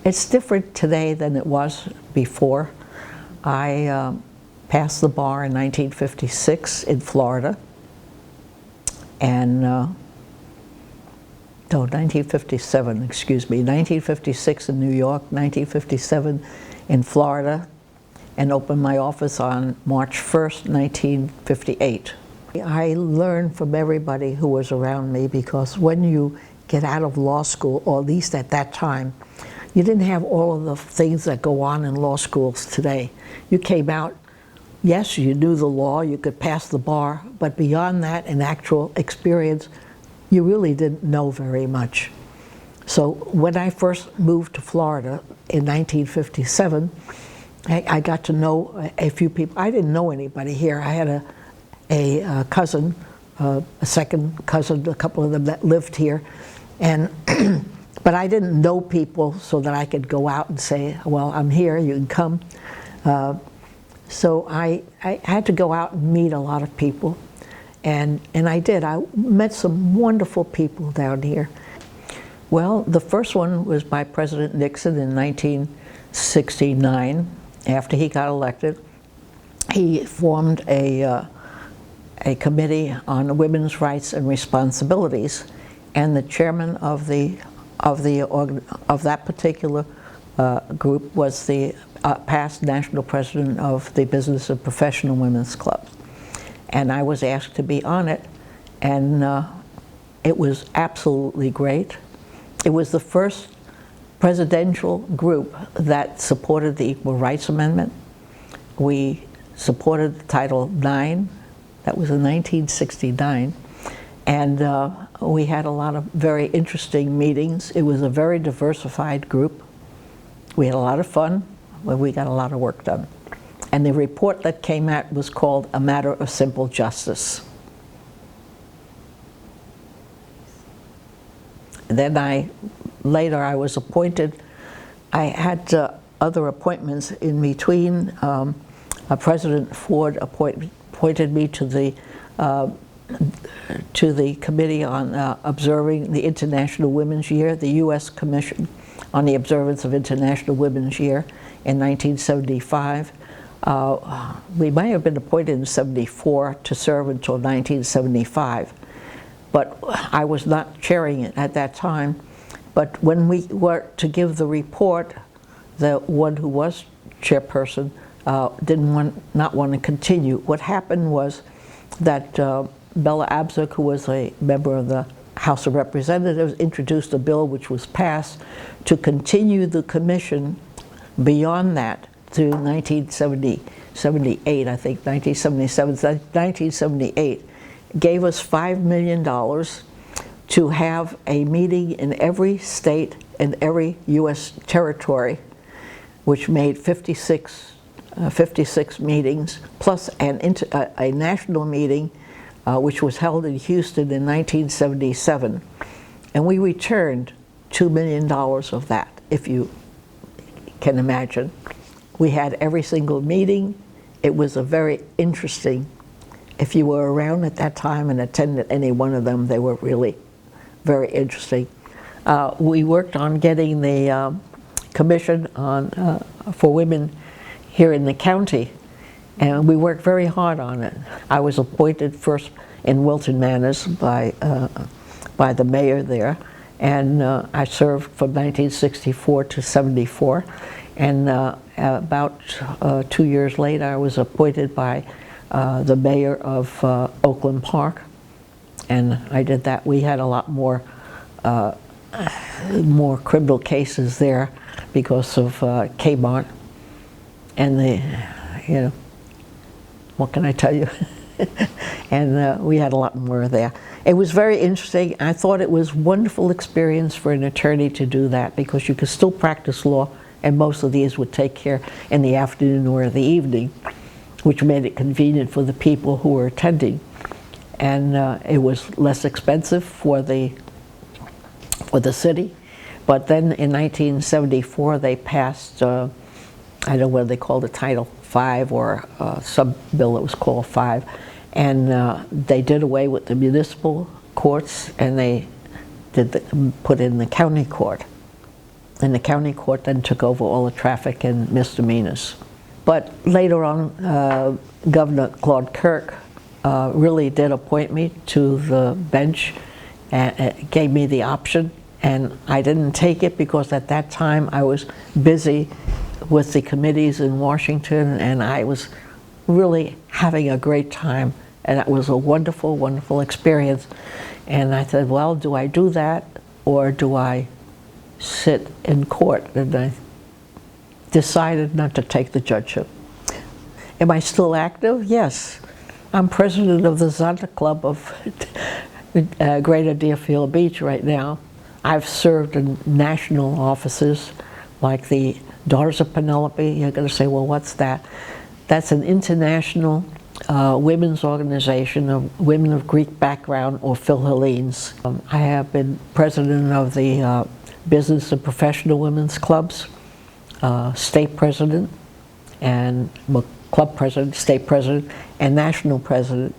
It's different today than it was before. I passed the bar in 1956 in Florida, and no, 1957, excuse me, 1956 in New York, 1957 in Florida, and opened my office on March 1st, 1958. I learned from everybody who was around me, because when you get out of law school, or at least at that time, you didn't have all of the things that go on in law schools today. You came out, yes, you knew the law, you could pass the bar, but beyond that, in actual experience, you really didn't know very much. So when I first moved to Florida in 1957, I got to know a few people. I didn't know anybody here. I had a cousin, a second cousin, a couple of them that lived here, and but I didn't know people so that I could go out and say, well, I'm here, you can come. So I had to go out and meet a lot of people, and I did. I met some wonderful people down here. Well, the first one was by President Nixon in 1969. After he got elected, he formed a committee on women's rights and responsibilities, and the chairman of that particular group was the past national president of the Business and Professional Women's Club. And I was asked to be on it, and it was absolutely great. It was the first presidential group that supported the Equal Rights Amendment. We supported Title IX, that was in 1969, and we had a lot of very interesting meetings. It was a very diversified group. We had a lot of fun, but we got a lot of work done. And the report that came out was called A Matter of Simple Justice. Then later I was appointed. I had other appointments in between. President Ford appointed me to the Committee on Observing the International Women's Year, the U.S. Commission on the Observance of International Women's Year in 1975. We might have been appointed in 74 to serve until 1975. But I was not chairing it at that time. But when we were to give the report, the one who was chairperson not want to continue. What happened was that Bella Abzug, who was a member of the House of Representatives, introduced a bill which was passed to continue the commission beyond that to 1978, I think, 1977, 1978. Gave us $5 million to have a meeting in every state and every U.S. territory, which made 56 meetings, plus a national meeting which was held in Houston in 1977. And we returned $2 million of that, if you can imagine. We had every single meeting. It was a very interesting. If you were around at that time and attended any one of them, they were really very interesting. We worked on getting the commission for women here in the county, and we worked very hard on it. I was appointed first in Wilton Manors by the mayor there, and I served from 1964 to 74, and about 2 years later I was appointed by the mayor of Oakland Park, and I did that. We had a lot more criminal cases there because of Kmart, and what can I tell you? And we had a lot more there. It was very interesting. I thought it was a wonderful experience for an attorney to do that, because you could still practice law, and most of these would take care in the afternoon or the evening, which made it convenient for the people who were attending. And it was less expensive for the city. But then in 1974 they passed, I don't know whether they called it Title V or some bill that was called 5, and they did away with the municipal courts, and they put in the county court. and the county court then took over all the traffic and misdemeanors. But later on, Governor Claude Kirk really did appoint me to the bench and gave me the option, and I didn't take it because at that time I was busy with the committees in Washington, and I was really having a great time, and it was a wonderful, wonderful experience. And I said, well, do I do that or do I sit in court? And I decided not to take the judgeship. Am I still active? Yes. I'm president of the Zonta Club of Greater Deerfield Beach right now. I've served in national offices like the Daughters of Penelope. You're going to say, well, what's that? That's an international women's organization of women of Greek background, or Philhellenes. I have been president of the Business and Professional Women's Clubs, state president, and club president, state president, and national president.